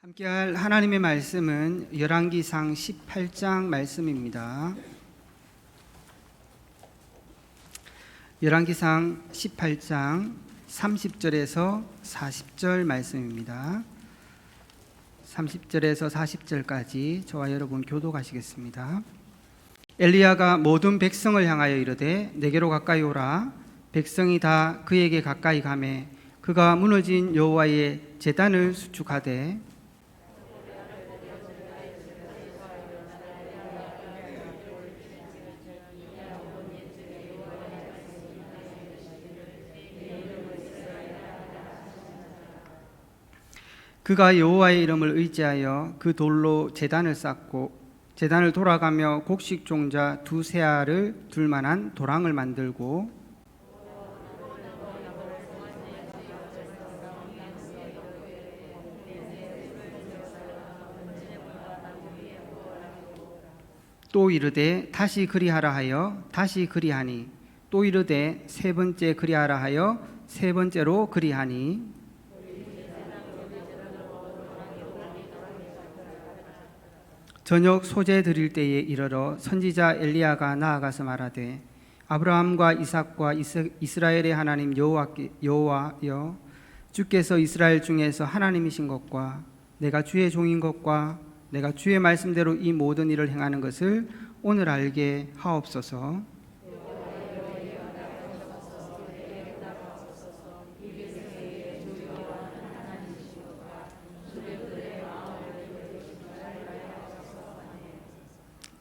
함께할 하나님의 말씀은 열왕기상 18장 말씀입니다. 열왕기상 18장 30절에서 40절 말씀입니다. 30절에서 40절까지 저와 여러분 교독하시겠습니다. 엘리야가 모든 백성을 향하여 이르되 내게로 가까이 오라. 백성이 다 그에게 가까이 가매 그가 무너진 여호와의 제단을 수축하되 그가 여호와의 이름을 의지하여 그 돌로 제단을 쌓고 제단을 돌아가며 곡식 종자 두세 알을 둘 만한 도랑을 만들고 또 이르되 다시 그리하라 하여 다시 그리하니 또 이르되 세 번째 그리하라 하여 세 번째로 그리하니 저녁 소재 드릴 때에 이르러 선지자 엘리야가 나아가서 말하되 아브라함과 이삭과 이스라엘의 하나님 여호와여 주께서 이스라엘 중에서 하나님이신 것과 내가 주의 종인 것과 내가 주의 말씀대로 이 모든 일을 행하는 것을 오늘 알게 하옵소서.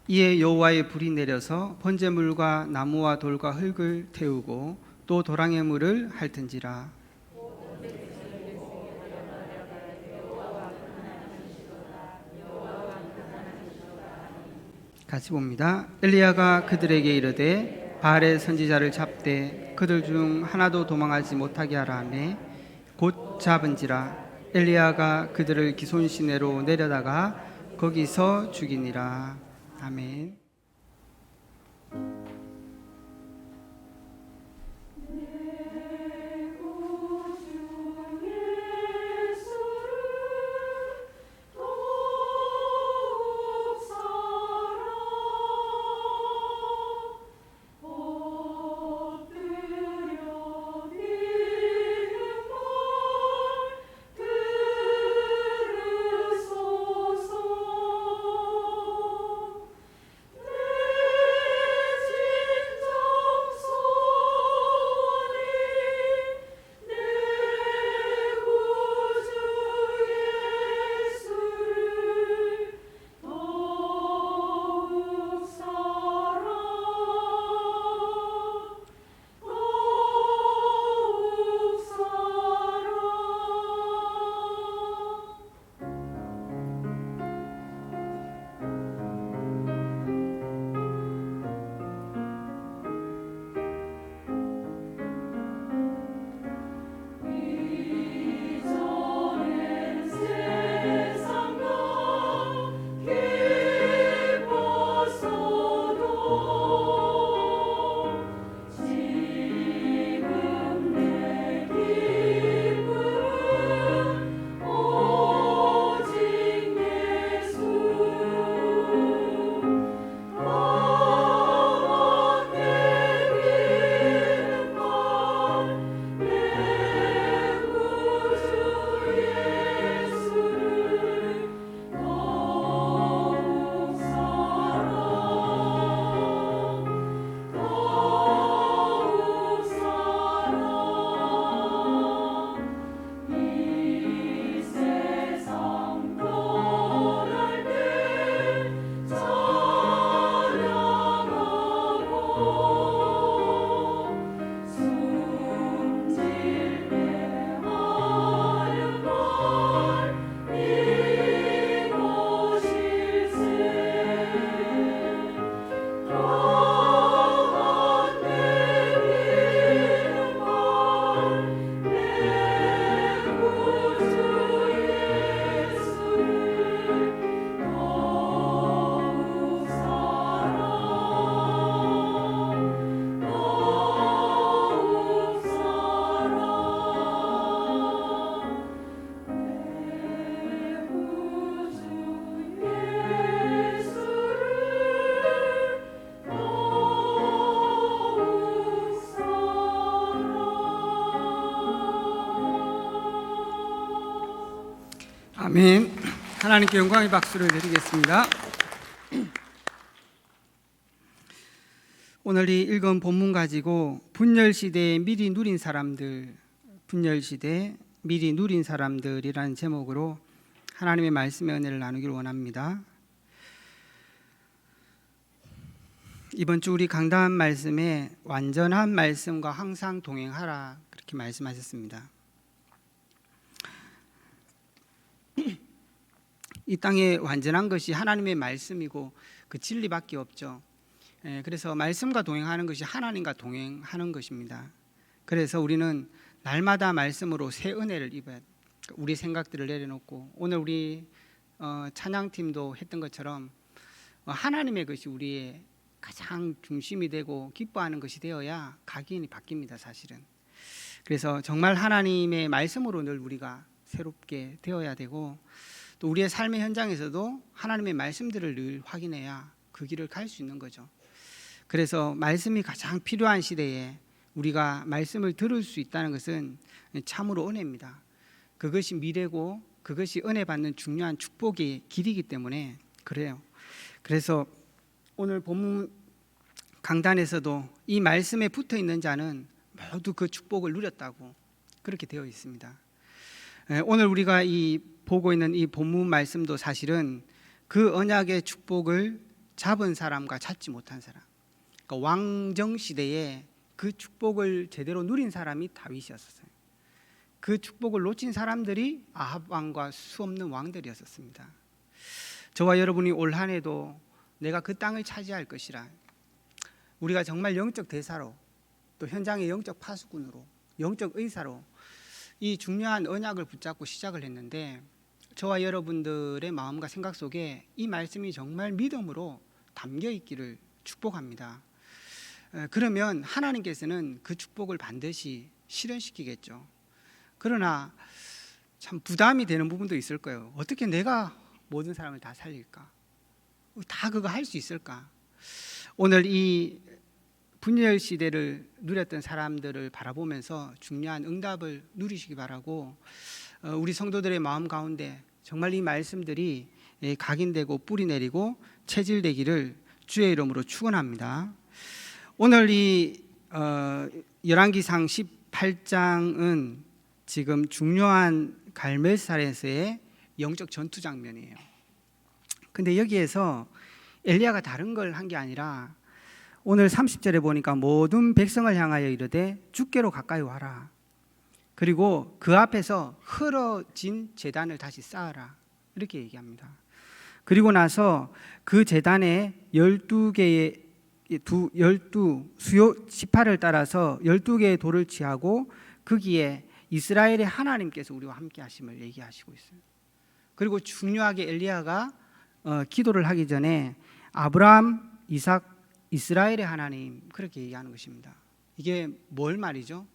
이에 여호와의 불이 내려서 번제물과 나무와 돌과 흙을 태우고 또 도랑의 물을 핥은지라. 같이 봅니다. 엘리야가 그들에게 이르되 바알의 선지자를 잡되 그들 중 하나도 도망하지 못하게 하라 하매 곧 잡은지라. 엘리야가 그들을 기손 시내로 내려다가 거기서 죽이니라. 아멘. 아멘. 하나님께 영광의 박수를 드리겠습니다. 오늘 이 읽은 본문 가지고 분열시대에 미리 누린 사람들, 분열시대 미리 누린 사람들이라는 제목으로 하나님의 말씀의 은혜를 나누기를 원합니다. 이번 주 우리 강단 말씀에 완전한 말씀과 항상 동행하라 그렇게 말씀하셨습니다. 이 땅에 완전한 것이 하나님의 말씀이고 그 진리밖에 없죠. 그래서 말씀과 동행하는 것이 하나님과 동행하는 것입니다. 그래서 우리는 날마다 말씀으로 새 은혜를 입어야 돼요. 우리 생각들을 내려놓고 오늘 우리 찬양팀도 했던 것처럼 하나님의 것이 우리의 가장 중심이 되고 기뻐하는 것이 되어야 각인이 바뀝니다. 사실은. 그래서 정말 하나님의 말씀으로 늘 우리가 새롭게 되어야 되고 또 우리의 삶의 현장에서도 하나님의 말씀들을 늘 확인해야 그 길을 갈 수 있는 거죠. 그래서 말씀이 가장 필요한 시대에 우리가 말씀을 들을 수 있다는 것은 참으로 은혜입니다. 그것이 미래고 그것이 은혜 받는 중요한 축복의 길이기 때문에 그래요. 그래서 오늘 본문 강단에서도 이 말씀에 붙어 있는 자는 모두 그 축복을 누렸다고 그렇게 되어 있습니다. 오늘 우리가 보고 있는 이 본문 말씀도 사실은 그 언약의 축복을 잡은 사람과 잡지 못한 사람, 그러니까 왕정 시대에 그 축복을 제대로 누린 사람이 다윗이었어요. 그 축복을 놓친 사람들이 아합 왕과 수없는 왕들이었습니다. 저와 여러분이 올 한 해도 내가 그 땅을 차지할 것이라, 우리가 정말 영적 대사로 또 현장의 영적 파수꾼으로 영적 의사로 이 중요한 언약을 붙잡고 시작을 했는데 저와 여러분들의 마음과 생각 속에 이 말씀이 정말 믿음으로 담겨 있기를 축복합니다. 그러면 하나님께서는 그 축복을 반드시 실현시키겠죠. 그러나 참 부담이 되는 부분도 있을 거예요. 어떻게 내가 모든 사람을 다 살릴까? 다 그거 할 수 있을까? 오늘 이 분열 시대를 누렸던 사람들을 바라보면서 중요한 응답을 누리시기 바라고 우리 성도들의 마음 가운데 정말 이 말씀들이 각인되고 뿌리 내리고 체질되기를 주의 이름으로 축원합니다. 오늘 이 열왕기상 18장은 지금 중요한 갈멜살에서의 영적 전투 장면이에요. 근데 여기에서 엘리야가 다른 걸 한 게 아니라 오늘 30절에 보니까 모든 백성을 향하여 이르되 주께로 가까이 와라. 그리고 그 앞에서 흐러진 제단을 다시 쌓아라. 이렇게 얘기합니다. 그리고 나서 그 제단에 12개의 수요 지파를 따라서 12개의 돌을 취하고 거기에 이스라엘의 하나님께서 우리와 함께 하심을 얘기하시고 있어요. 그리고 중요하게 엘리야가 기도를 하기 전에 아브라함, 이삭, 이스라엘의 하나님 그렇게 얘기하는 것입니다. 이게 뭘 말이죠?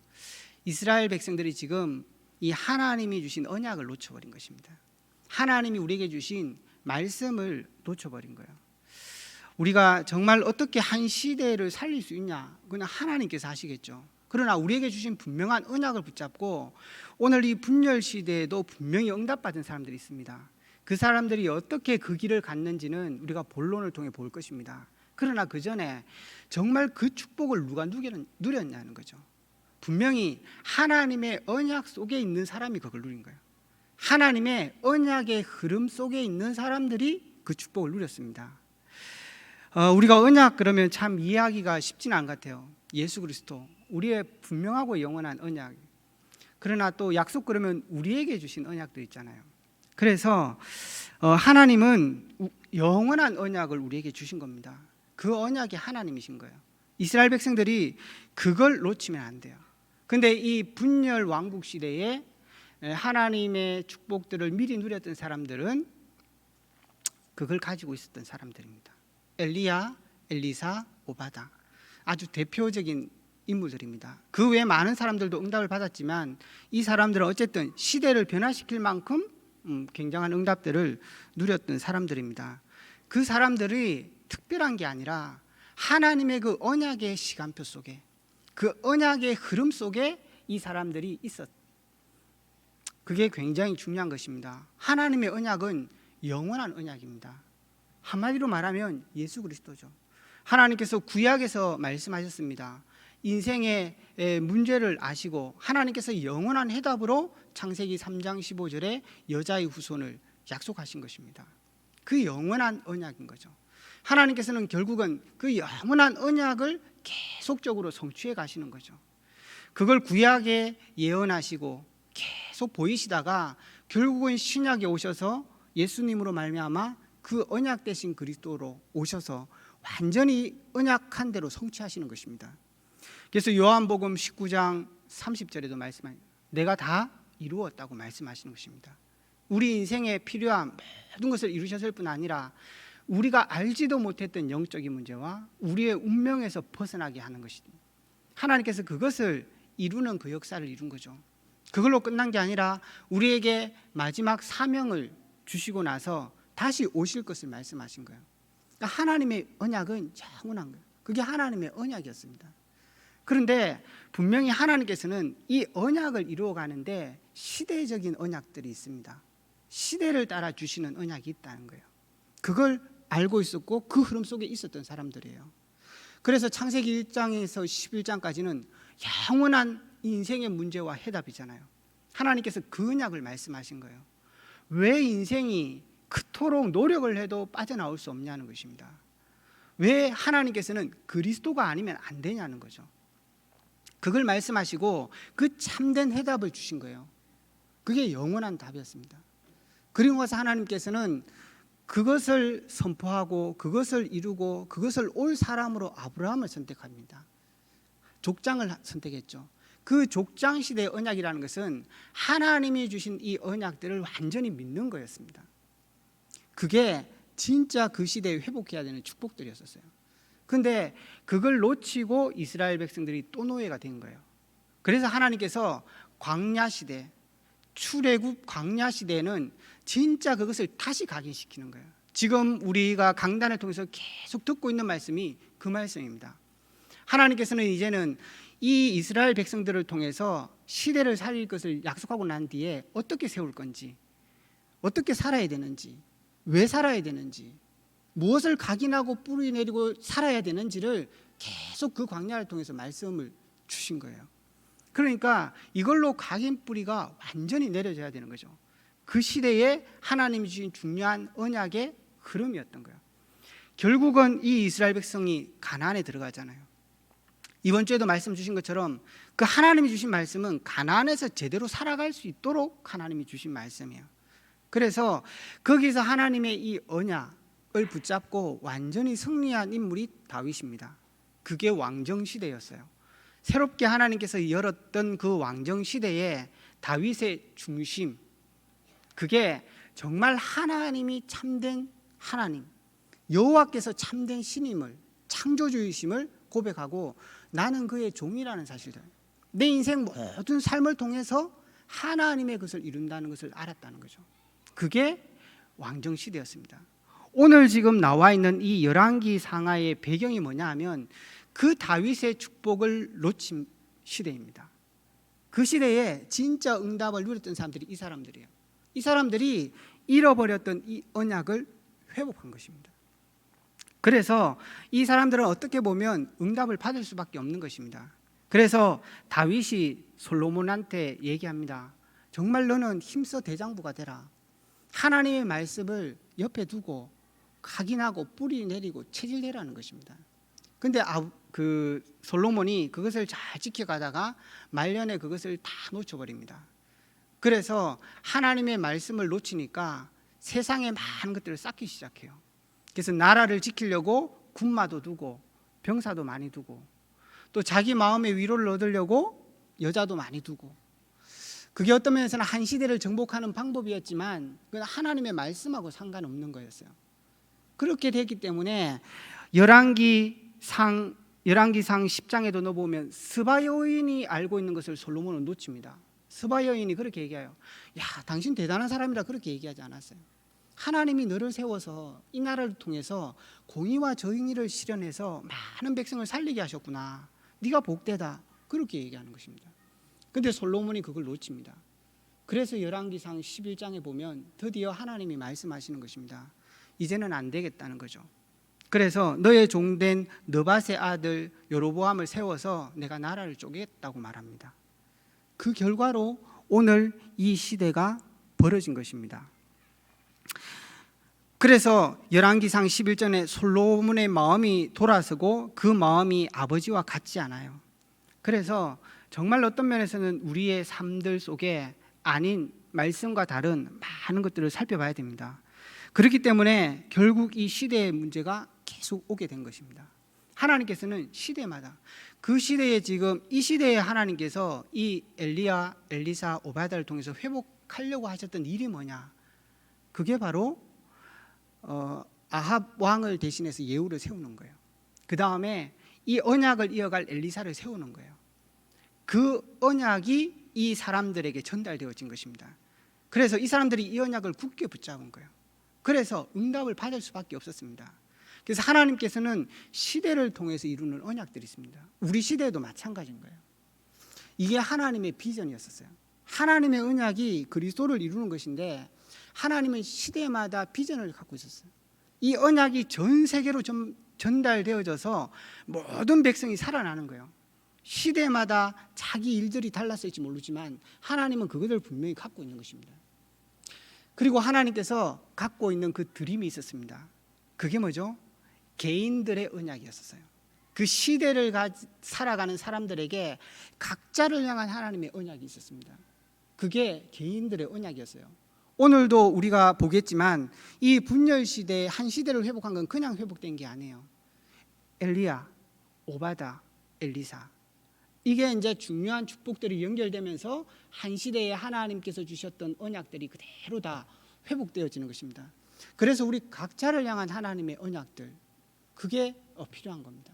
이스라엘 백성들이 지금 이 하나님이 주신 언약을 놓쳐버린 것입니다. 하나님이 우리에게 주신 말씀을 놓쳐버린 거예요. 우리가 정말 어떻게 한 시대를 살릴 수 있냐? 그건 하나님께서 하시겠죠. 그러나 우리에게 주신 분명한 언약을 붙잡고 오늘 이 분열 시대에도 분명히 응답받은 사람들이 있습니다. 그 사람들이 어떻게 그 길을 갔는지는 우리가 본론을 통해 볼 것입니다. 그러나 그 전에 정말 그 축복을 누가 누렸냐는 거죠. 분명히 하나님의 언약 속에 있는 사람이 그걸 누린 거예요. 하나님의 언약의 흐름 속에 있는 사람들이 그 축복을 누렸습니다. 우리가 언약 그러면 참 이해하기가 쉽지는 않은 것 같아요. 예수 그리스도 우리의 분명하고 영원한 언약. 그러나 또 약속 그러면 우리에게 주신 언약도 있잖아요. 그래서 하나님은 영원한 언약을 우리에게 주신 겁니다. 그 언약이 하나님이신 거예요. 이스라엘 백성들이 그걸 놓치면 안 돼요. 근데 이 분열 왕국 시대에 하나님의 축복들을 미리 누렸던 사람들은 그걸 가지고 있었던 사람들입니다. 엘리야, 엘리사, 오바다 아주 대표적인 인물들입니다. 그 외에 많은 사람들도 응답을 받았지만 이 사람들은 어쨌든 시대를 변화시킬 만큼 굉장한 응답들을 누렸던 사람들입니다. 그 사람들이 특별한 게 아니라 하나님의 그 언약의 시간표 속에 그 언약의 흐름 속에 이 사람들이 있었. 그게 굉장히 중요한 것입니다. 하나님의 언약은 영원한 언약입니다. 한마디로 말하면 예수 그리스도죠. 하나님께서 구약에서 말씀하셨습니다. 인생의 문제를 아시고 하나님께서 영원한 해답으로 창세기 3장 15절에 여자의 후손을 약속하신 것입니다. 그 영원한 언약인 거죠. 하나님께서는 결국은 그 영원한 언약을 계속적으로 성취해 가시는 거죠. 그걸 구약에 예언하시고 계속 보이시다가 결국은 신약에 오셔서 예수님으로 말미암아 그 언약 되신 그리스도로 오셔서 완전히 언약한 대로 성취하시는 것입니다. 그래서 요한복음 19장 30절에도 말씀합니다. 내가 다 이루었다고 말씀하시는 것입니다. 우리 인생에 필요한 모든 것을 이루셨을 뿐 아니라 우리가 알지도 못했던 영적인 문제와 우리의 운명에서 벗어나게 하는 것입니다. 하나님께서 그것을 이루는 그 역사를 이룬 거죠. 그걸로 끝난 게 아니라 우리에게 마지막 사명을 주시고 나서 다시 오실 것을 말씀하신 거예요. 그러니까 하나님의 언약은 영원한 거예요. 그게 하나님의 언약이었습니다. 그런데 분명히 하나님께서는 이 언약을 이루어가는데 시대적인 언약들이 있습니다. 시대를 따라 주시는 언약이 있다는 거예요. 그걸 알고 있었고 그 흐름 속에 있었던 사람들이에요. 그래서 창세기 1장에서 11장까지는 영원한 인생의 문제와 해답이잖아요. 하나님께서 그 언약을 말씀하신 거예요. 왜 인생이 그토록 노력을 해도 빠져나올 수 없냐는 것입니다. 왜 하나님께서는 그리스도가 아니면 안 되냐는 거죠. 그걸 말씀하시고 그 참된 해답을 주신 거예요. 그게 영원한 답이었습니다. 그리고 와서 하나님께서는 그것을 선포하고 그것을 이루고 그것을 올 사람으로 아브라함을 선택합니다. 족장을 선택했죠. 그 족장 시대의 언약이라는 것은 하나님이 주신 이 언약들을 완전히 믿는 거였습니다. 그게 진짜 그 시대에 회복해야 되는 축복들이었어요. 그런데 그걸 놓치고 이스라엘 백성들이 또 노예가 된 거예요. 그래서 하나님께서 광야 시대, 출애굽 광야 시대에는 진짜 그것을 다시 각인시키는 거예요. 지금 우리가 강단을 통해서 계속 듣고 있는 말씀이 그 말씀입니다. 하나님께서는 이제는 이 이스라엘 백성들을 통해서 시대를 살릴 것을 약속하고 난 뒤에 어떻게 세울 건지, 어떻게 살아야 되는지, 왜 살아야 되는지, 무엇을 각인하고 뿌리 내리고 살아야 되는지를 계속 그 광야를 통해서 말씀을 주신 거예요. 그러니까 이걸로 각인 뿌리가 완전히 내려져야 되는 거죠. 그 시대에 하나님이 주신 중요한 언약의 흐름이었던 거예요. 결국은 이 이스라엘 백성이 가나안에 들어가잖아요. 이번 주에도 말씀 주신 것처럼 그 하나님이 주신 말씀은 가나안에서 제대로 살아갈 수 있도록 하나님이 주신 말씀이에요. 그래서 거기서 하나님의 이 언약을 붙잡고 완전히 승리한 인물이 다윗입니다. 그게 왕정 시대였어요. 새롭게 하나님께서 열었던 그 왕정 시대에 다윗의 중심, 그게 정말 하나님이 참된 하나님, 여호와께서 참된 신임을, 창조주이심을 고백하고 나는 그의 종이라는 사실들, 내 인생 모든 삶을 통해서 하나님의 것을 이룬다는 것을 알았다는 거죠. 그게 왕정 시대였습니다. 오늘 지금 나와 있는 이 열왕기 상하의 배경이 뭐냐 하면 그 다윗의 축복을 놓친 시대입니다. 그 시대에 진짜 응답을 누렸던 사람들이 이 사람들이에요. 이 사람들이 잃어버렸던 이 언약을 회복한 것입니다. 그래서 이 사람들은 어떻게 보면 응답을 받을 수밖에 없는 것입니다. 그래서 다윗이 솔로몬한테 얘기합니다. 정말 너는 힘써 대장부가 되라. 하나님의 말씀을 옆에 두고 각인하고 뿌리 내리고 체질내라는 것입니다. 근데 그 솔로몬이 그것을 잘 지켜가다가 말년에 그것을 다 놓쳐버립니다. 그래서 하나님의 말씀을 놓치니까 세상의 많은 것들을 쌓기 시작해요. 그래서 나라를 지키려고 군마도 두고 병사도 많이 두고 또 자기 마음의 위로를 얻으려고 여자도 많이 두고, 그게 어떤 면에서는 한 시대를 정복하는 방법이었지만 그건 하나님의 말씀하고 상관없는 거였어요. 그렇게 됐기 때문에 열왕기상 10장에도 넣어보면 스바 여인이 알고 있는 것을 솔로몬은 놓칩니다. 스바 여인이 그렇게 얘기해요. 야, 당신 대단한 사람이라 그렇게 얘기하지 않았어요. 하나님이 너를 세워서 이 나라를 통해서 공의와 정의를 실현해서 많은 백성을 살리게 하셨구나. 네가 복되다. 그렇게 얘기하는 것입니다. 근데 솔로몬이 그걸 놓칩니다. 그래서 열왕기상 11장에 보면 드디어 하나님이 말씀하시는 것입니다. 이제는 안 되겠다는 거죠. 그래서 너의 종된 느밧의 아들 여로보암을 세워서 내가 나라를 쪼개겠다고 말합니다. 그 결과로 오늘 이 시대가 벌어진 것입니다. 그래서 열왕기상 11절에 솔로몬의 마음이 돌아서고 그 마음이 아버지와 같지 않아요. 그래서 정말 어떤 면에서는 우리의 삶들 속에 아닌 말씀과 다른 많은 것들을 살펴봐야 됩니다. 그렇기 때문에 결국 이 시대의 문제가 계속 오게 된 것입니다. 하나님께서는 시대마다 그 시대에 지금 이 시대에 하나님께서 이 엘리야, 엘리사, 오바다를 통해서 회복하려고 하셨던 일이 뭐냐? 그게 바로 아합 왕을 대신해서 예후를 세우는 거예요. 그 다음에 이 언약을 이어갈 엘리사를 세우는 거예요. 그 언약이 이 사람들에게 전달되어진 것입니다. 그래서 이 사람들이 이 언약을 굳게 붙잡은 거예요. 그래서 응답을 받을 수밖에 없었습니다. 그래서 하나님께서는 시대를 통해서 이루는 언약들이 있습니다. 우리 시대에도 마찬가지인 거예요. 이게 하나님의 비전이었어요. 하나님의 언약이 그리스도를 이루는 것인데 하나님은 시대마다 비전을 갖고 있었어요. 이 언약이 전 세계로 전달되어져서 모든 백성이 살아나는 거예요. 시대마다 자기 일들이 달랐을지 모르지만 하나님은 그것을 분명히 갖고 있는 것입니다. 그리고 하나님께서 갖고 있는 그 드림이 있었습니다. 그게 뭐죠? 개인들의 언약이었어요. 그 시대를 살아가는 사람들에게 각자를 향한 하나님의 언약이 있었습니다. 그게 개인들의 언약이었어요. 오늘도 우리가 보겠지만 이 분열 시대의 한 시대를 회복한 건 그냥 회복된 게 아니에요. 엘리야, 오바다, 엘리사, 이게 이제 중요한 축복들이 연결되면서 한 시대에 하나님께서 주셨던 언약들이 그대로 다 회복되어지는 것입니다. 그래서 우리 각자를 향한 하나님의 언약들, 그게 필요한 겁니다.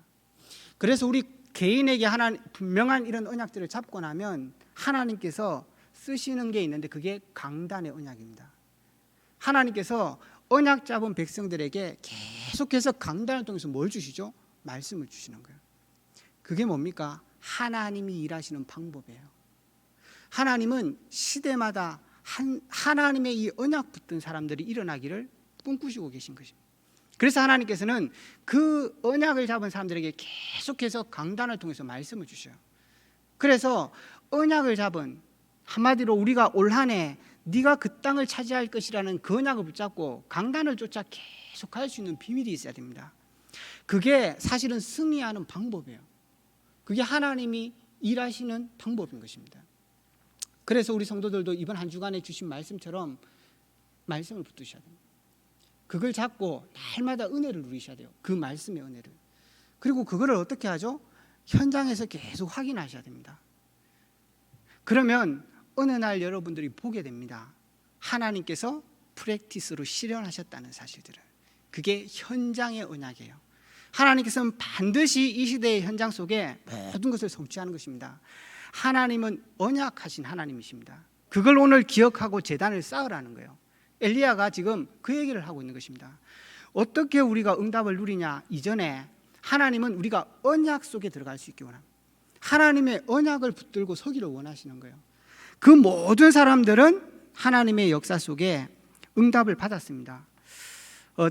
그래서 우리 개인에게 분명한 이런 언약들을 잡고 나면 하나님께서 쓰시는 게 있는데 그게 강단의 언약입니다. 하나님께서 언약 잡은 백성들에게 계속해서 강단을 통해서 뭘 주시죠? 말씀을 주시는 거예요. 그게 뭡니까? 하나님이 일하시는 방법이에요. 하나님은 시대마다 하나님의 이 언약 붙든 사람들이 일어나기를 꿈꾸시고 계신 것입니다. 그래서 하나님께서는 그 언약을 잡은 사람들에게 계속해서 강단을 통해서 말씀을 주셔요. 그래서 언약을 잡은, 한마디로 우리가 올 한 해 네가 그 땅을 차지할 것이라는 그 언약을 붙잡고 강단을 쫓아 계속 갈 수 있는 비밀이 있어야 됩니다. 그게 사실은 승리하는 방법이에요. 그게 하나님이 일하시는 방법인 것입니다. 그래서 우리 성도들도 이번 한 주간에 주신 말씀처럼 말씀을 붙드셔야 됩니다. 그걸 잡고 날마다 은혜를 누리셔야 돼요. 그 말씀의 은혜를. 그리고 그거를 어떻게 하죠? 현장에서 계속 확인하셔야 됩니다. 그러면 어느 날 여러분들이 보게 됩니다. 하나님께서 프랙티스로 실현하셨다는 사실들을. 그게 현장의 언약이에요. 하나님께서는 반드시 이 시대의 현장 속에 모든 것을 성취하는 것입니다. 하나님은 언약하신 하나님이십니다. 그걸 오늘 기억하고 제단을 쌓으라는 거예요. 엘리야가 지금 그 얘기를 하고 있는 것입니다. 어떻게 우리가 응답을 누리냐? 이전에 하나님은 우리가 언약 속에 들어갈 수 있기 원합니다. 하나님의 언약을 붙들고 서기를 원하시는 거예요. 그 모든 사람들은 하나님의 역사 속에 응답을 받았습니다.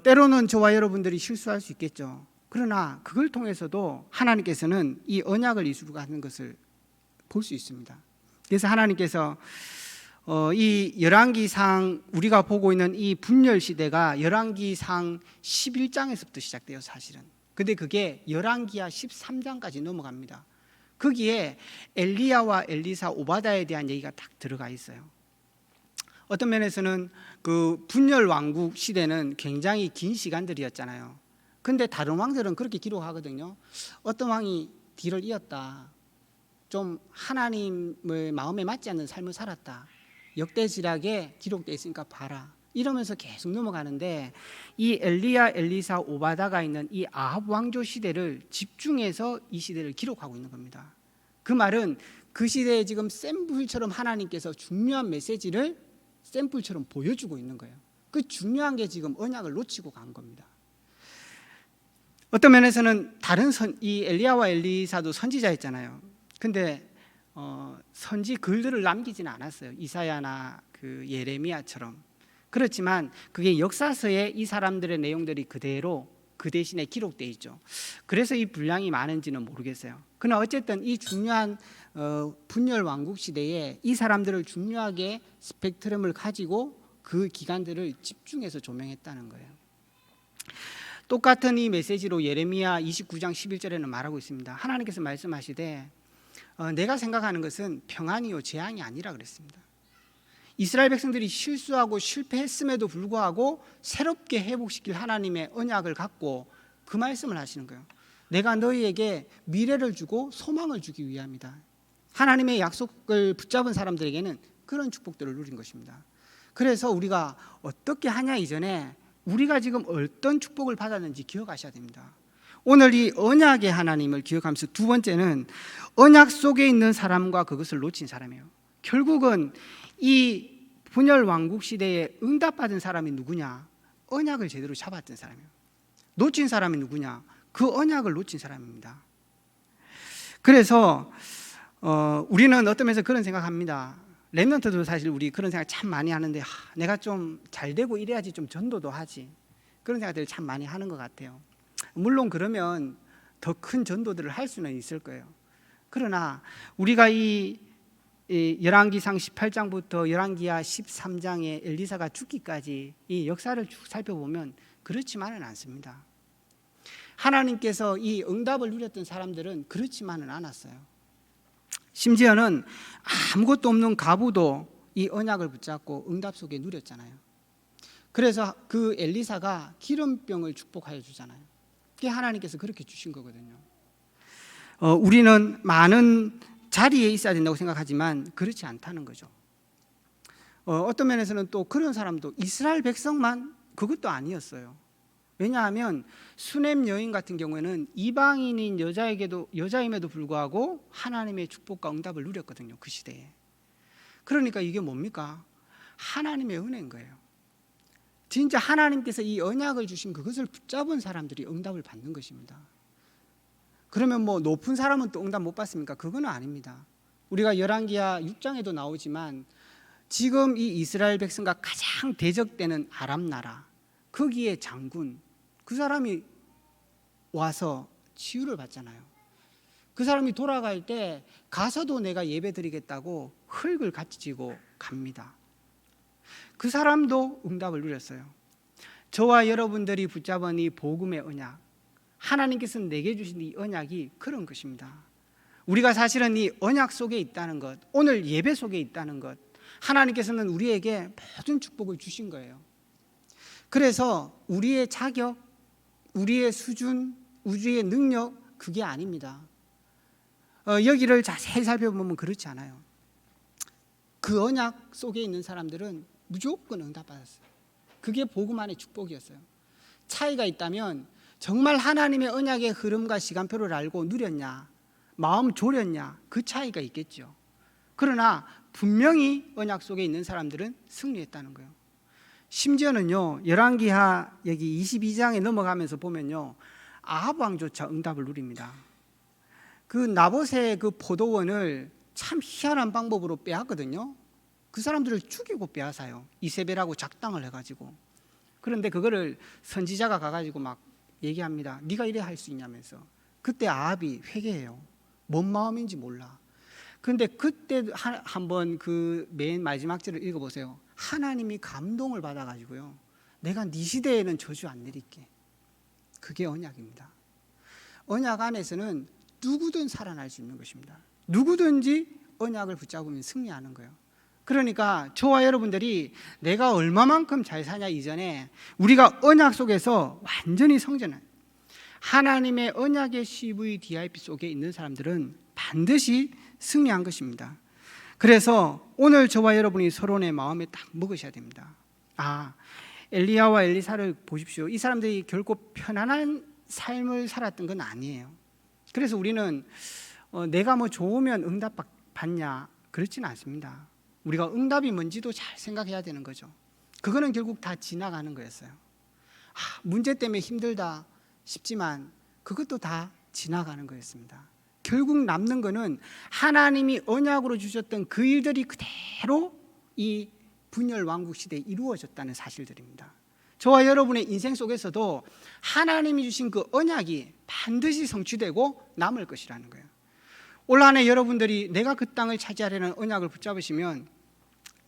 때로는 저와 여러분들이 실수할 수 있겠죠. 그러나 그걸 통해서도 하나님께서는 이 언약을 이루어가는 것을 볼 수 있습니다. 그래서 하나님께서 이 열왕기상, 우리가 보고 있는 이 분열 시대가 열왕기상 11장에서부터 시작돼요, 사실은. 근데 그게 열왕기하 13장까지 넘어갑니다. 거기에 엘리야와 엘리사, 오바다에 대한 얘기가 딱 들어가 있어요. 어떤 면에서는 그 분열 왕국 시대는 굉장히 긴 시간들이었잖아요. 근데 다른 왕들은 그렇게 기록하거든요. 어떤 왕이 뒤를 이었다, 좀 하나님의 마음에 맞지 않는 삶을 살았다, 역대지략에 기록되어 있으니까 봐라, 이러면서 계속 넘어가는데 이 엘리야, 엘리사, 오바다가 있는 이 아합 왕조 시대를 집중해서 이 시대를 기록하고 있는 겁니다. 그 말은 그 시대에 지금 샘플처럼 하나님께서 중요한 메시지를 샘플처럼 보여주고 있는 거예요. 그 중요한 게 지금 언약을 놓치고 간 겁니다. 어떤 면에서는 이 엘리야와 엘리사도 선지자였잖아요. 근데 선지 글들을 남기지는 않았어요. 이사야나 그 예레미야처럼. 그렇지만 그게 역사서에 이 사람들의 내용들이 그대로 그 대신에 기록되어 있죠. 그래서 이 분량이 많은지는 모르겠어요. 그러나 어쨌든 이 중요한 분열 왕국 시대에 이 사람들을 중요하게 스펙트럼을 가지고 그 기간들을 집중해서 조명했다는 거예요. 똑같은 이 메시지로 예레미야 29장 11절에는 말하고 있습니다. 하나님께서 말씀하시되 내가 생각하는 것은 평안이요 재앙이 아니라 그랬습니다. 이스라엘 백성들이 실수하고 실패했음에도 불구하고 새롭게 회복시킬 하나님의 언약을 갖고 그 말씀을 하시는 거예요. 내가 너희에게 미래를 주고 소망을 주기 위함이다. 하나님의 약속을 붙잡은 사람들에게는 그런 축복들을 누린 것입니다. 그래서 우리가 어떻게 하냐 이전에 우리가 지금 어떤 축복을 받았는지 기억하셔야 됩니다. 오늘 이 언약의 하나님을 기억하면서 두 번째는 언약 속에 있는 사람과 그것을 놓친 사람이에요. 결국은 이 분열 왕국 시대에 응답받은 사람이 누구냐? 언약을 제대로 잡았던 사람이에요. 놓친 사람이 누구냐? 그 언약을 놓친 사람입니다. 그래서 우리는 어떤 면에서 그런 생각합니다. 렘넌트도 사실 우리 그런 생각 참 많이 하는데 내가 좀 잘 되고 이래야지 좀 전도도 하지. 그런 생각들을 참 많이 하는 것 같아요. 물론 그러면 더 큰 전도들을 할 수는 있을 거예요. 그러나 우리가 이 열왕기상 18장부터 열왕기하 13장에 엘리사가 죽기까지 이 역사를 쭉 살펴보면 그렇지만은 않습니다. 하나님께서 이 응답을 누렸던 사람들은 그렇지만은 않았어요. 심지어는 아무것도 없는 과부도 이 언약을 붙잡고 응답 속에 누렸잖아요. 그래서 그 엘리사가 기름병을 축복하여 주잖아요. 그게 하나님께서 그렇게 주신 거거든요. 우리는 많은 자리에 있어야 된다고 생각하지만 그렇지 않다는 거죠. 어떤 면에서는 또 그런 사람도 이스라엘 백성만 그것도 아니었어요. 왜냐하면 수넴 여인 같은 경우에는 이방인인 여자임에도 불구하고 하나님의 축복과 응답을 누렸거든요. 그 시대에. 그러니까 이게 뭡니까? 하나님의 은혜인 거예요. 진짜 하나님께서 이 언약을 주신 그것을 붙잡은 사람들이 응답을 받는 것입니다. 그러면 뭐 높은 사람은 또 응답 못 받습니까? 그건 아닙니다. 우리가 열왕기하 6장에도 나오지만 지금 이 이스라엘 백성과 가장 대적되는 아람 나라, 거기에 장군, 그 사람이 와서 치유를 받잖아요. 그 사람이 돌아갈 때 가서도 내가 예배 드리겠다고 흙을 같이 지고 갑니다. 그 사람도 응답을 누렸어요. 저와 여러분들이 붙잡은 이 복음의 언약, 하나님께서 내게 주신 이 언약이 그런 것입니다. 우리가 사실은 이 언약 속에 있다는 것, 오늘 예배 속에 있다는 것, 하나님께서는 우리에게 모든 축복을 주신 거예요. 그래서 우리의 자격, 우리의 수준, 우리의 능력 그게 아닙니다. 여기를 자세히 살펴보면 그렇지 않아요. 그 언약 속에 있는 사람들은 무조건 응답받았어요. 그게 복음 안의 축복이었어요. 차이가 있다면 정말 하나님의 언약의 흐름과 시간표를 알고 누렸냐, 마음 졸였냐, 그 차이가 있겠죠. 그러나 분명히 언약 속에 있는 사람들은 승리했다는 거예요. 심지어는요, 열왕기하 여기 22장에 넘어가면서 보면요, 아합 왕조차 응답을 누립니다. 그 나봇의 그 포도원을 참 희한한 방법으로 빼앗거든요. 그 사람들을 죽이고 빼앗아요. 이세벨하고 작당을 해가지고. 그런데 그거를 선지자가 가가지고 막 얘기합니다. 네가 이래 할 수 있냐면서. 그때 아합이 회개해요. 뭔 마음인지 몰라. 그런데 그때 한번 그 맨 마지막 절을 읽어보세요. 하나님이 감동을 받아가지고요, 내가 네 시대에는 저주 안 내릴게. 그게 언약입니다. 언약 안에서는 누구든 살아날 수 있는 것입니다. 누구든지 언약을 붙잡으면 승리하는 거예요. 그러니까 저와 여러분들이 내가 얼마만큼 잘 사냐 이전에 우리가 언약 속에서 완전히 성전한 하나님의 언약의 CVDIP 속에 있는 사람들은 반드시 승리한 것입니다. 그래서 오늘 저와 여러분이 서론의 마음에 딱 먹으셔야 됩니다. 엘리야와 엘리사를 보십시오. 이 사람들이 결코 편안한 삶을 살았던 건 아니에요. 그래서 우리는 내가 뭐 좋으면 응답 받냐, 그렇지는 않습니다. 우리가 응답이 뭔지도 잘 생각해야 되는 거죠. 그거는 결국 다 지나가는 거였어요. 문제 때문에 힘들다 싶지만 그것도 다 지나가는 거였습니다. 결국 남는 거는 하나님이 언약으로 주셨던 그 일들이 그대로 이 분열 왕국 시대에 이루어졌다는 사실들입니다. 저와 여러분의 인생 속에서도 하나님이 주신 그 언약이 반드시 성취되고 남을 것이라는 거예요. 올 한 해 여러분들이 내가 그 땅을 차지하려는 언약을 붙잡으시면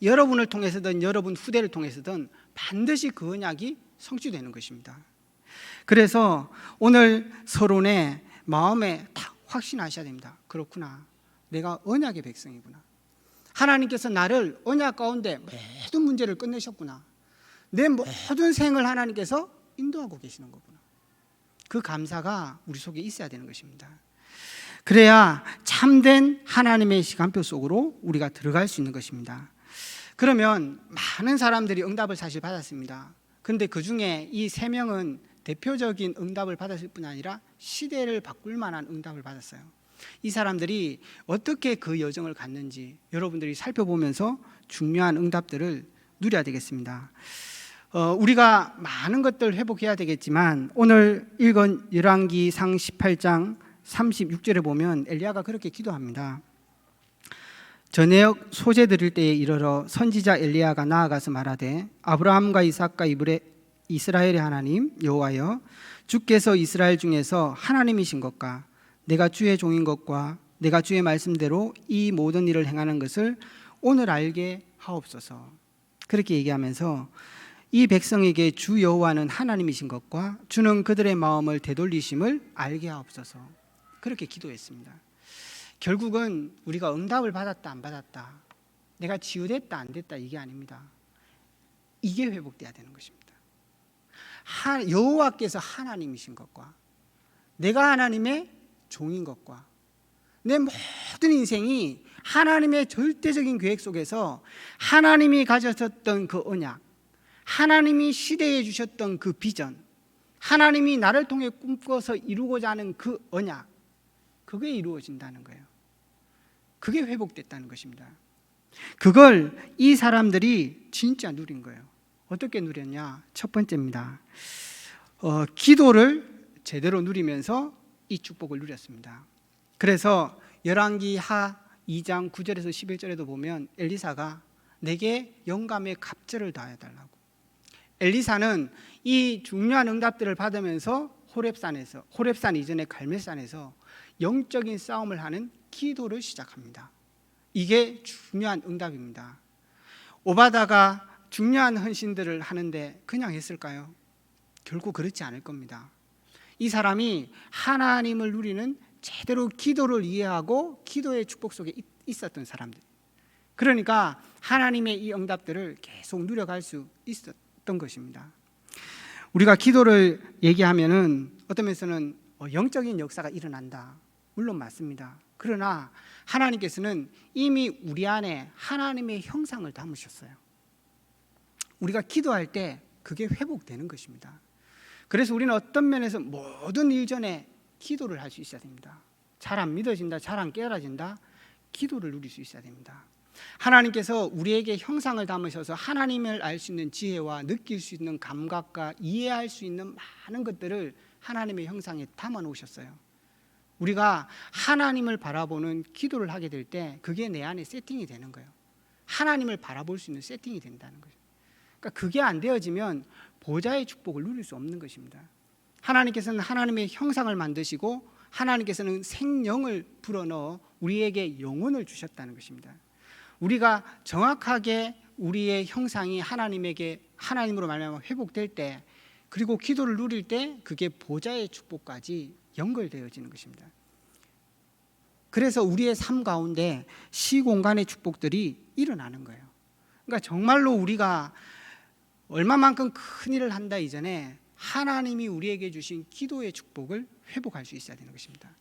여러분을 통해서든 여러분 후대를 통해서든 반드시 그 언약이 성취되는 것입니다. 그래서 오늘 서론에 마음에 딱 확신하셔야 됩니다. 그렇구나, 내가 언약의 백성이구나. 하나님께서 나를 언약 가운데 모든 문제를 끝내셨구나. 내 모든 생을 하나님께서 인도하고 계시는 거구나. 그 감사가 우리 속에 있어야 되는 것입니다. 그래야 참된 하나님의 시간표 속으로 우리가 들어갈 수 있는 것입니다. 그러면 많은 사람들이 응답을 사실 받았습니다. 그런데 그 중에 이 3명은 대표적인 응답을 받았을 뿐 아니라 시대를 바꿀 만한 응답을 받았어요. 이 사람들이 어떻게 그 여정을 갔는지 여러분들이 살펴보면서 중요한 응답들을 누려야 되겠습니다. 우리가 많은 것들을 회복해야 되겠지만 오늘 읽은 열왕기상 18장 36절에 보면 엘리야가 그렇게 기도합니다. 저녁 소재 드릴 때에 이르러 선지자 엘리야가 나아가서 말하되 아브라함과 이삭과 이스라엘의 하나님 여호와여, 주께서 이스라엘 중에서 하나님이신 것과 내가 주의 종인 것과 내가 주의 말씀대로 이 모든 일을 행하는 것을 오늘 알게 하옵소서. 그렇게 얘기하면서 이 백성에게 주 여호와는 하나님이신 것과 주는 그들의 마음을 되돌리심을 알게 하옵소서. 그렇게 기도했습니다. 결국은 우리가 응답을 받았다 안 받았다, 내가 치유됐다 안 됐다, 이게 아닙니다. 이게 회복돼야 되는 것입니다. 여호와께서 하나님이신 것과 내가 하나님의 종인 것과 내 모든 인생이 하나님의 절대적인 계획 속에서 하나님이 가졌었던 그 언약, 하나님이 시대에 주셨던 그 비전, 하나님이 나를 통해 꿈꿔서 이루고자 하는 그 언약, 그게 이루어진다는 거예요. 그게 회복됐다는 것입니다. 그걸 이 사람들이 진짜 누린 거예요. 어떻게 누렸냐? 첫 번째입니다. 기도를 제대로 누리면서 이 축복을 누렸습니다. 그래서 열왕기하 2장 9절에서 11절에도 보면 엘리사가 내게 영감의 갑절을 다해달라고. 엘리사는 이 중요한 응답들을 받으면서 호렙산 이전의 갈멜산에서 영적인 싸움을 하는 기도를 시작합니다. 이게 중요한 응답입니다. 오바다가 중요한 헌신들을 하는데 그냥 했을까요? 결국 그렇지 않을 겁니다. 이 사람이 하나님을 누리는 제대로 기도를 이해하고 기도의 축복 속에 있었던 사람들, 그러니까 하나님의 이 응답들을 계속 누려갈 수 있었던 것입니다. 우리가 기도를 얘기하면은 어떤 면에서는 영적인 역사가 일어난다, 물론 맞습니다. 그러나 하나님께서는 이미 우리 안에 하나님의 형상을 담으셨어요. 우리가 기도할 때 그게 회복되는 것입니다. 그래서 우리는 어떤 면에서 모든 일 전에 기도를 할 수 있어야 됩니다. 잘 안 믿어진다, 잘 안 깨달아진다, 기도를 누릴 수 있어야 됩니다. 하나님께서 우리에게 형상을 담으셔서 하나님을 알 수 있는 지혜와 느낄 수 있는 감각과 이해할 수 있는 많은 것들을 하나님의 형상에 담아 놓으셨어요. 우리가 하나님을 바라보는 기도를 하게 될 때 그게 내 안에 세팅이 되는 거예요. 하나님을 바라볼 수 있는 세팅이 된다는 거예요. 그러니까 그게 안 되어지면 보좌의 축복을 누릴 수 없는 것입니다. 하나님께서는 하나님의 형상을 만드시고 하나님께서는 생명을 불어넣어 우리에게 영혼을 주셨다는 것입니다. 우리가 정확하게 우리의 형상이 하나님으로 말미암아 회복될 때, 그리고 기도를 누릴 때 그게 보좌의 축복까지 연결되어지는 것입니다. 그래서 우리의 삶 가운데 시공간의 축복들이 일어나는 거예요. 그러니까 정말로 우리가 얼마만큼 큰 일을 한다 이전에 하나님이 우리에게 주신 기도의 축복을 회복할 수 있어야 되는 것입니다.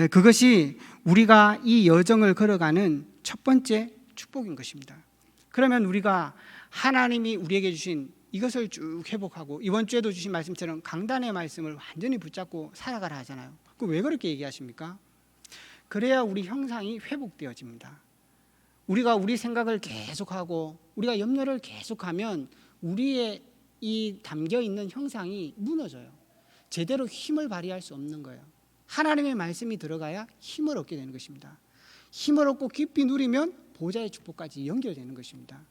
그것이 우리가 이 여정을 걸어가는 첫 번째 축복인 것입니다. 그러면 우리가 하나님이 우리에게 주신 이것을 쭉 회복하고, 이번 주에도 주신 말씀처럼 강단의 말씀을 완전히 붙잡고 살아가라 하잖아요. 왜 그렇게 얘기하십니까? 그래야 우리 형상이 회복되어집니다. 우리가 우리 생각을 계속하고 우리가 염려를 계속하면 우리의 이 담겨있는 형상이 무너져요. 제대로 힘을 발휘할 수 없는 거예요. 하나님의 말씀이 들어가야 힘을 얻게 되는 것입니다. 힘을 얻고 깊이 누리면 보좌의 축복까지 연결되는 것입니다.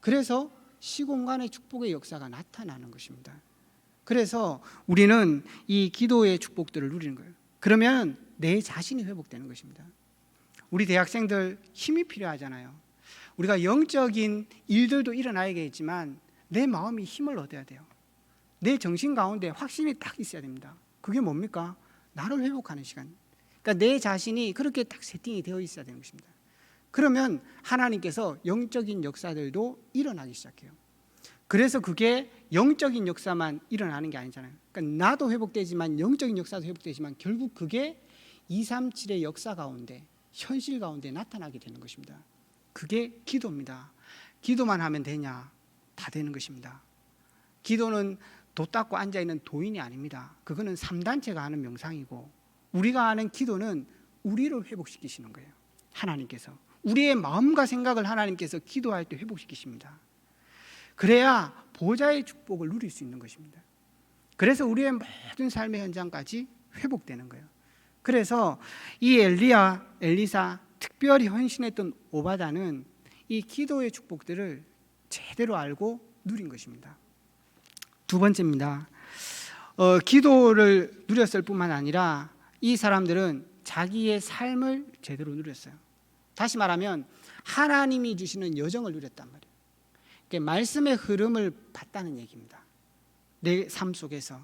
그래서 시공간의 축복의 역사가 나타나는 것입니다. 그래서 우리는 이 기도의 축복들을 누리는 거예요. 그러면 내 자신이 회복되는 것입니다. 우리 대학생들 힘이 필요하잖아요. 우리가 영적인 일들도 일어나야겠지만 내 마음이 힘을 얻어야 돼요. 내 정신 가운데 확신이 딱 있어야 됩니다. 그게 뭡니까? 나를 회복하는 시간. 그러니까 내 자신이 그렇게 딱 세팅이 되어 있어야 되는 것입니다. 그러면 하나님께서 영적인 역사들도 일어나기 시작해요. 그래서 그게 영적인 역사만 일어나는 게 아니잖아요. 그러니까 나도 회복되지만 영적인 역사도 회복되지만 결국 그게 237의 역사 가운데 현실 가운데 나타나게 되는 것입니다. 그게 기도입니다. 기도만 하면 되냐? 다 되는 것입니다. 기도는 도 닦고 앉아있는 도인이 아닙니다. 그거는 3단체가 하는 명상이고 우리가 하는 기도는 우리를 회복시키시는 거예요. 하나님께서 우리의 마음과 생각을 하나님께서 기도할 때 회복시키십니다. 그래야 보좌의 축복을 누릴 수 있는 것입니다. 그래서 우리의 모든 삶의 현장까지 회복되는 거예요. 그래서 이 엘리야, 엘리사, 특별히 헌신했던 오바다는 이 기도의 축복들을 제대로 알고 누린 것입니다. 두 번째입니다. 기도를 누렸을 뿐만 아니라 이 사람들은 자기의 삶을 제대로 누렸어요. 다시 말하면 하나님이 주시는 여정을 누렸단 말이에요. 그러니까 말씀의 흐름을 봤다는 얘기입니다. 내 삶 속에서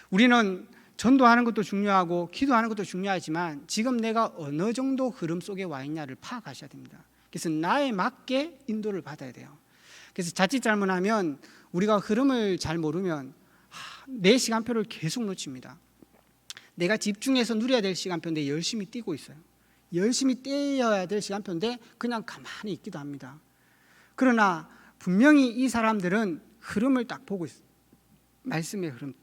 우리는 전도하는 것도 중요하고 기도하는 것도 중요하지만 지금 내가 어느 정도 흐름 속에 와 있냐를 파악하셔야 됩니다. 그래서 나에 맞게 인도를 받아야 돼요. 그래서 자칫 잘못하면 우리가 흐름을 잘 모르면 내 시간표를 계속 놓칩니다. 내가 집중해서 누려야 될 시간표인데 열심히 뛰고 있어요. 열심히 뛰어야 될 시간표인데 그냥 가만히 있기도 합니다. 그러나 분명히 이 사람들은 흐름을 딱 보고 있어요. 말씀의 흐름.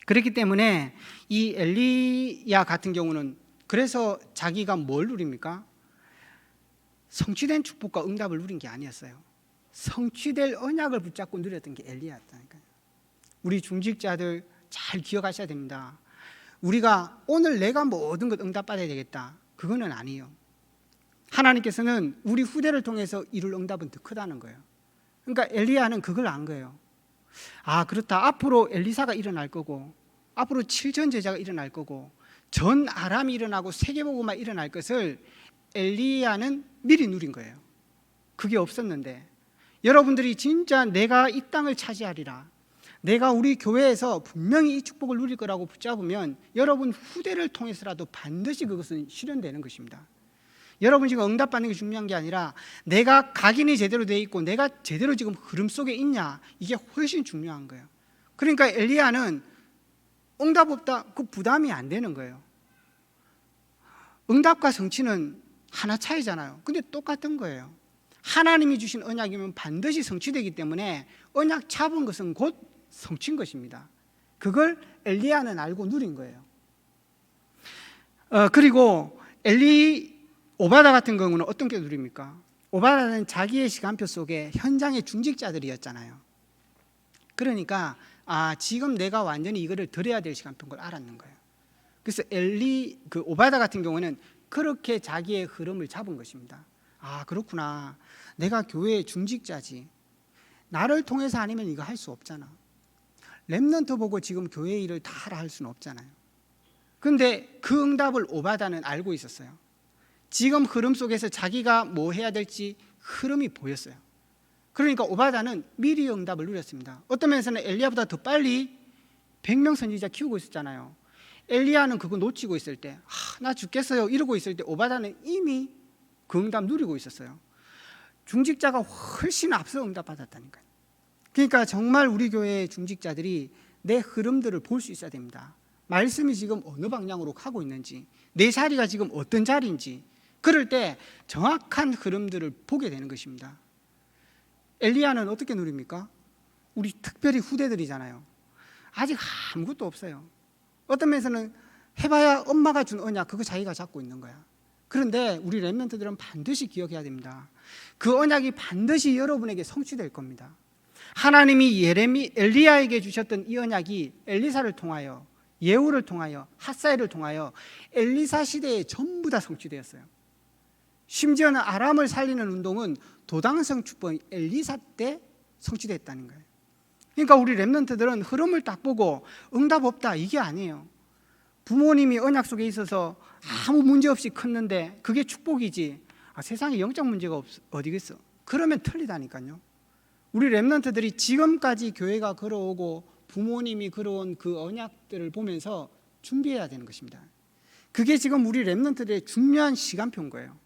그렇기 때문에 이 엘리야 같은 경우는 그래서 자기가 뭘 누립니까? 성취된 축복과 응답을 누린 게 아니었어요. 성취될 언약을 붙잡고 누렸던 게 엘리야였다니까요. 우리 중직자들 잘 기억하셔야 됩니다. 우리가 오늘 내가 모든 것 응답받아야 되겠다. 그거는 아니에요. 하나님께서는 우리 후대를 통해서 이룰 응답은 더 크다는 거예요. 그러니까 엘리야는 그걸 안 거예요. 아, 그렇다. 앞으로 엘리사가 일어날 거고 앞으로 7천 제자가 일어날 거고 전 아람이 일어나고 세계복음화 일어날 것을 엘리야는 미리 누린 거예요. 그게 없었는데 여러분들이 진짜 내가 이 땅을 차지하리라, 내가 우리 교회에서 분명히 이 축복을 누릴 거라고 붙잡으면 여러분 후대를 통해서라도 반드시 그것은 실현되는 것입니다. 여러분 지금 응답받는 게 중요한 게 아니라 내가 각인이 제대로 돼 있고 내가 제대로 지금 흐름 속에 있냐, 이게 훨씬 중요한 거예요. 그러니까 엘리야는 응답 없다, 그 부담이 안 되는 거예요. 응답과 성취는 하나 차이잖아요. 근데 똑같은 거예요. 하나님이 주신 언약이면 반드시 성취되기 때문에 언약 잡은 것은 곧 성취인 것입니다. 그걸 엘리야는 알고 누린 거예요. 그리고 오바다 같은 경우는 어떤 게 누립니까? 오바다는 자기의 시간표 속에 현장의 중직자들이었잖아요. 그러니까 지금 내가 완전히 이거를 드려야 될 시간표인 걸 알았는 거예요. 그래서 오바다 같은 경우는 그렇게 자기의 흐름을 잡은 것입니다. 그렇구나. 내가 교회의 중직자지. 나를 통해서 아니면 이거 할 수 없잖아. 렘넌트 보고 지금 교회 일을 다 하라 할 수는 없잖아요. 그런데 그 응답을 오바다는 알고 있었어요. 지금 흐름 속에서 자기가 뭐 해야 될지 흐름이 보였어요. 그러니까 오바다는 미리 응답을 누렸습니다. 어떤 면에서는 엘리야보다 더 빨리 100명 선지자 키우고 있었잖아요. 엘리야는 그거 놓치고 있을 때 나 죽겠어요 이러고 있을 때 오바다는 이미 그 응답 누리고 있었어요. 중직자가 훨씬 앞서 응답받았다니까요. 그러니까 정말 우리 교회의 중직자들이 내 흐름들을 볼 수 있어야 됩니다. 말씀이 지금 어느 방향으로 가고 있는지, 내 자리가 지금 어떤 자리인지, 그럴 때 정확한 흐름들을 보게 되는 것입니다. 엘리야는 어떻게 누립니까? 우리 특별히 후대들이잖아요. 아직 아무것도 없어요. 어떤 면에서는 해봐야 엄마가 준 언약 그거 자기가 잡고 있는 거야. 그런데 우리 렘넌트들은 반드시 기억해야 됩니다. 그 언약이 반드시 여러분에게 성취될 겁니다. 하나님이 엘리야에게 주셨던 이 언약이 엘리사를 통하여 예후를 통하여, 핫사이를 통하여 엘리사 시대에 전부 다 성취되었어요. 심지어는 아람을 살리는 운동은 도당성 축복이 엘리사 때 성취됐다는 거예요. 그러니까 우리 렘넌트들은 흐름을 딱 보고 응답 없다 이게 아니에요. 부모님이 언약 속에 있어서 아무 문제 없이 컸는데 그게 축복이지, 세상에 영적 문제가 어디겠어? 그러면 틀리다니까요. 우리 렘넌트들이 지금까지 교회가 걸어오고 부모님이 걸어온 그 언약들을 보면서 준비해야 되는 것입니다. 그게 지금 우리 렘넌트들의 중요한 시간표인 거예요.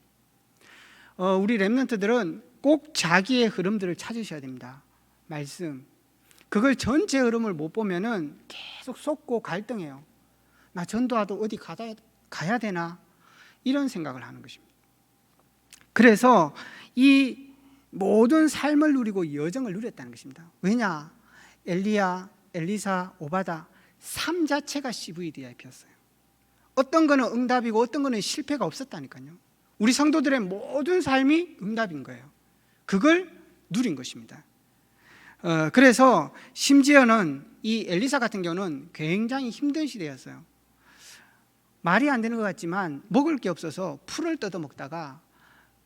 우리 렘넌트들은 꼭 자기의 흐름들을 찾으셔야 됩니다. 말씀, 그걸 전체 흐름을 못 보면은 계속 쏟고 갈등해요. 나 전도하도 어디 가야 되나 이런 생각을 하는 것입니다. 그래서 이 모든 삶을 누리고 여정을 누렸다는 것입니다. 왜냐? 엘리야, 엘리사, 오바다 삶 자체가 CVDIP였어요. 어떤 거는 응답이고 어떤 거는 실패가 없었다니까요. 우리 성도들의 모든 삶이 응답인 거예요. 그걸 누린 것입니다. 그래서 심지어는 이 엘리사 같은 경우는 굉장히 힘든 시대였어요. 말이 안 되는 것 같지만 먹을 게 없어서 풀을 뜯어 먹다가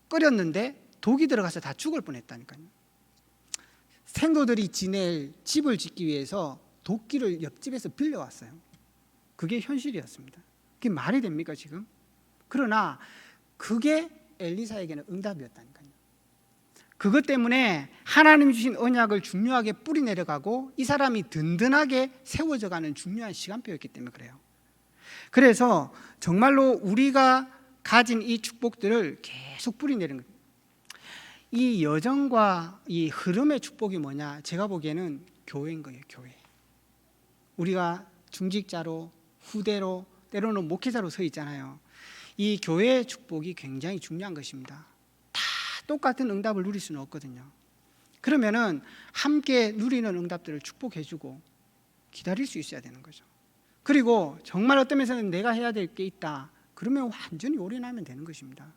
끓였는데 독이 들어가서 다 죽을 뻔했다니까요. 생도들이 지낼 집을 짓기 위해서 도끼를 옆집에서 빌려왔어요. 그게 현실이었습니다. 그게 말이 됩니까 지금? 그러나 그게 엘리사에게는 응답이었다니까요. 그것 때문에 하나님이 주신 언약을 중요하게 뿌리 내려가고 이 사람이 든든하게 세워져 가는 중요한 시간표였기 때문에 그래요. 그래서 정말로 우리가 가진 이 축복들을 계속 뿌리 내리는 거예요. 이 여정과 이 흐름의 축복이 뭐냐? 제가 보기에는 교회인 거예요. 교회. 우리가 중직자로, 후대로, 때로는 목회자로 서 있잖아요. 이 교회의 축복이 굉장히 중요한 것입니다. 다 똑같은 응답을 누릴 수는 없거든요. 그러면은 함께 누리는 응답들을 축복해주고 기다릴 수 있어야 되는 거죠. 그리고 정말 어떤 면에서는 내가 해야 될 게 있다. 그러면 완전히 올인하면 되는 것입니다.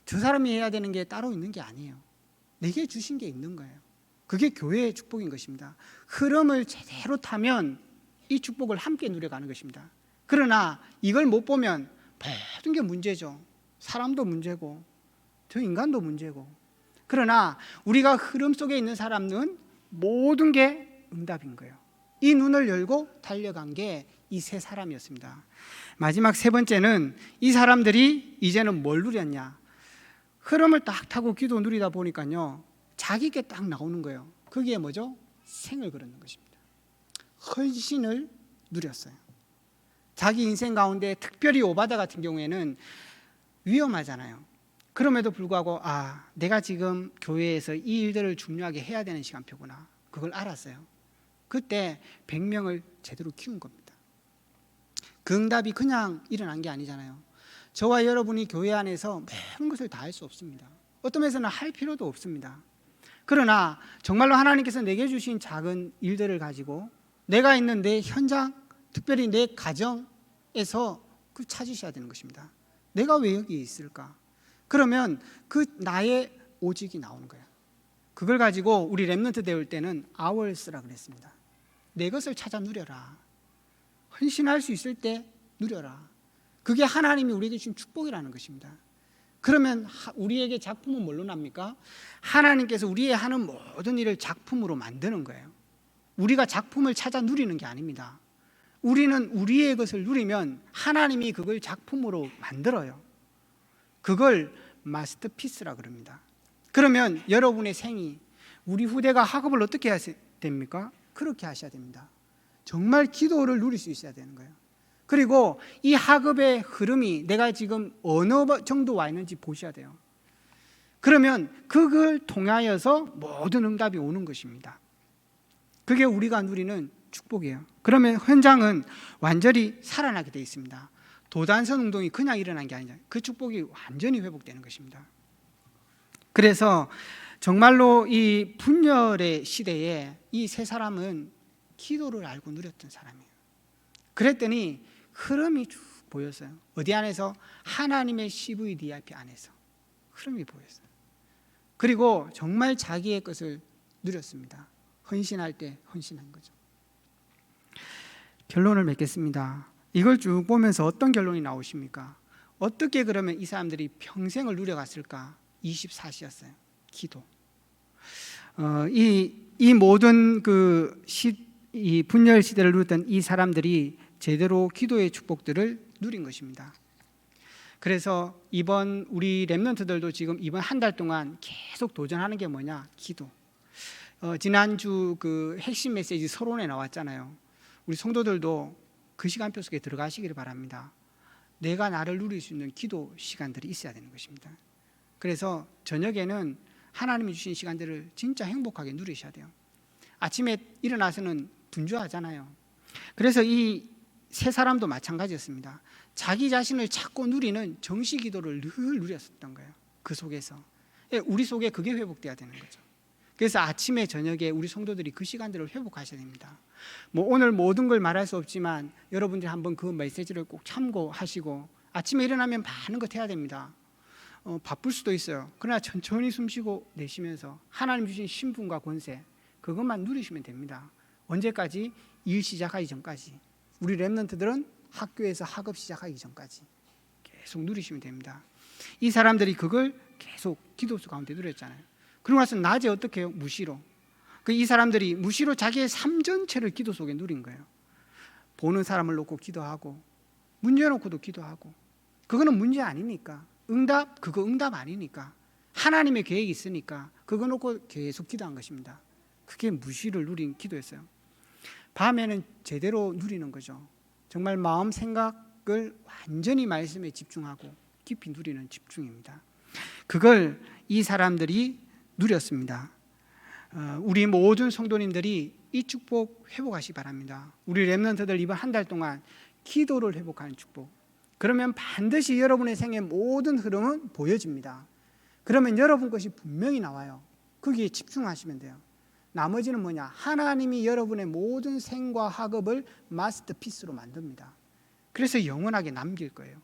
저 사람이 해야 되는 게 따로 있는 게 아니에요. 내게 주신 게 있는 거예요. 그게 교회의 축복인 것입니다. 흐름을 제대로 타면 이 축복을 함께 누려가는 것입니다. 그러나 이걸 못 보면 모든 게 문제죠. 사람도 문제고 저 인간도 문제고. 그러나 우리가 흐름 속에 있는 사람은 모든 게 응답인 거예요. 이 눈을 열고 달려간 게 이 세 사람이었습니다. 마지막 세 번째는 이 사람들이 이제는 뭘 누렸냐? 흐름을 딱 타고 기도 누리다 보니까요, 자기께 딱 나오는 거예요. 그게 뭐죠? 생을 걸었는 것입니다. 헌신을 누렸어요. 자기 인생 가운데 특별히 오바다 같은 경우에는 위험하잖아요. 그럼에도 불구하고 내가 지금 교회에서 이 일들을 중요하게 해야 되는 시간표구나. 그걸 알았어요. 그때 100명을 제대로 키운 겁니다. 그 응답이 그냥 일어난 게 아니잖아요. 저와 여러분이 교회 안에서 모든 것을 다 할 수 없습니다. 어떤 면에서는 할 필요도 없습니다. 그러나 정말로 하나님께서 내게 주신 작은 일들을 가지고 내가 있는 내 현장, 특별히 내 가정에서 그 찾으셔야 되는 것입니다. 내가 왜 여기 있을까? 그러면 그 나의 오직이 나오는 거예요. 그걸 가지고 우리 렘넌트 배울 때는 hours라 그랬습니다. 내 것을 찾아 누려라. 헌신할 수 있을 때 누려라. 그게 하나님이 우리에게 주신 축복이라는 것입니다. 그러면 우리에게 작품은 뭘로 납니까? 하나님께서 우리의 하는 모든 일을 작품으로 만드는 거예요. 우리가 작품을 찾아 누리는 게 아닙니다. 우리는 우리의 것을 누리면 하나님이 그걸 작품으로 만들어요. 그걸 마스터피스라 그럽니다. 그러면 여러분의 생이, 우리 후대가 학업을 어떻게 해야 됩니까? 그렇게 하셔야 됩니다. 정말 기도를 누릴 수 있어야 되는 거예요. 그리고 이 학업의 흐름이 내가 지금 어느 정도 와 있는지 보셔야 돼요. 그러면 그걸 통하여서 모든 응답이 오는 것입니다. 그게 우리가 누리는 축복이에요. 그러면 현장은 완전히 살아나게 되어 있습니다. 도단선 운동이 그냥 일어난 게 아니라 그 축복이 완전히 회복되는 것입니다. 그래서 정말로 이 분열의 시대에 이 세 사람은 기도를 알고 누렸던 사람이에요. 그랬더니 흐름이 쭉 보였어요. 어디 안에서? 하나님의 CVDIP 안에서 흐름이 보였어요. 그리고 정말 자기의 것을 누렸습니다. 헌신할 때 헌신한 거죠. 결론을 맺겠습니다. 이걸 쭉 보면서 어떤 결론이 나오십니까? 어떻게 그러면 이 사람들이 평생을 누려갔을까? 24시였어요. 기도. 이 모든 이 분열 시대를 누렸던 이 사람들이 제대로 기도의 축복들을 누린 것입니다. 그래서 이번 우리 렘넌트들도 지금 이번 한 달 동안 계속 도전하는 게 뭐냐? 기도. 지난주 그 핵심 메시지 서론에 나왔잖아요. 우리 성도들도 그 시간표 속에 들어가시기를 바랍니다. 내가 나를 누릴 수 있는 기도 시간들이 있어야 되는 것입니다. 그래서 저녁에는 하나님이 주신 시간들을 진짜 행복하게 누리셔야 돼요. 아침에 일어나서는 분주하잖아요. 그래서 이 세 사람도 마찬가지였습니다. 자기 자신을 찾고 누리는 정시 기도를 늘 누렸었던 거예요. 그 속에서 우리 속에 그게 회복돼야 되는 거죠. 그래서 아침에 저녁에 우리 성도들이 그 시간들을 회복하셔야 됩니다. 오늘 모든 걸 말할 수 없지만 여러분들이 한번 그 메시지를 꼭 참고하시고 아침에 일어나면 많은 것 해야 됩니다. 바쁠 수도 있어요. 그러나 천천히 숨쉬고 내쉬면서 하나님 주신 신분과 권세 그것만 누리시면 됩니다. 언제까지? 일 시작하기 전까지. 우리 렘넌트들은 학교에서 학업 시작하기 전까지 계속 누리시면 됩니다. 이 사람들이 그걸 계속 기도수 가운데 누렸잖아요. 그러고 나서 낮에 어떻게 해요? 무시로. 이 사람들이 무시로 자기의 삶 전체를 기도 속에 누린 거예요. 보는 사람을 놓고 기도하고 문제 놓고도 기도하고 그거는 문제 아니니까 그거 응답 아니니까 하나님의 계획이 있으니까 그거 놓고 계속 기도한 것입니다. 그게 무시를 누린 기도였어요. 밤에는 제대로 누리는 거죠. 정말 마음 생각을 완전히 말씀에 집중하고 깊이 누리는 집중입니다. 그걸 이 사람들이 누렸습니다. 우리 모든 성도님들이 이 축복 회복하시기 바랍니다. 우리 렘넌트들 이번 한 달 동안 기도를 회복하는 축복. 그러면 반드시 여러분의 생의 모든 흐름은 보여집니다. 그러면 여러분 것이 분명히 나와요. 거기에 집중하시면 돼요. 나머지는 뭐냐? 하나님이 여러분의 모든 생과 학업을 마스터피스로 만듭니다. 그래서 영원하게 남길 거예요.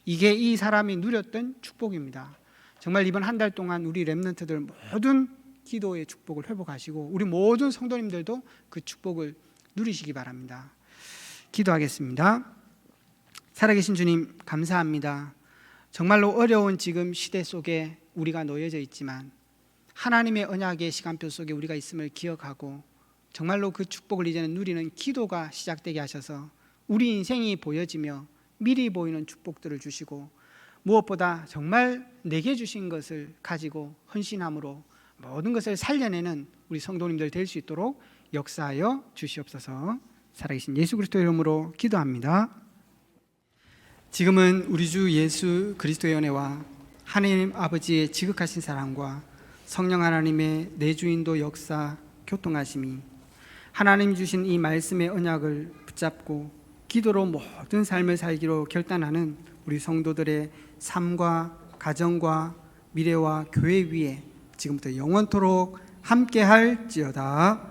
이게 이 사람이 누렸던 축복입니다. 정말 이번 한 달 동안 우리 렘넌트들 모든 기도의 축복을 회복하시고 우리 모든 성도님들도 그 축복을 누리시기 바랍니다. 기도하겠습니다. 살아계신 주님 감사합니다. 정말로 어려운 지금 시대 속에 우리가 놓여져 있지만 하나님의 언약의 시간표 속에 우리가 있음을 기억하고 정말로 그 축복을 이제는 누리는 기도가 시작되게 하셔서 우리 인생이 보여지며 미리 보이는 축복들을 주시고 무엇보다 정말 내게 주신 것을 가지고 헌신함으로 모든 것을 살려내는 우리 성도님들 될 수 있도록 역사하여 주시옵소서. 살아계신 예수 그리스도의 이름으로 기도합니다. 지금은 우리 주 예수 그리스도의 은혜와 하나님 아버지의 지극하신 사랑과 성령 하나님의 내주인도 역사 교통하심이 하나님 주신 이 말씀의 언약을 붙잡고 기도로 모든 삶을 살기로 결단하는 우리 성도들의 삶과 가정과 미래와 교회 위에 지금부터 영원토록 함께할지어다.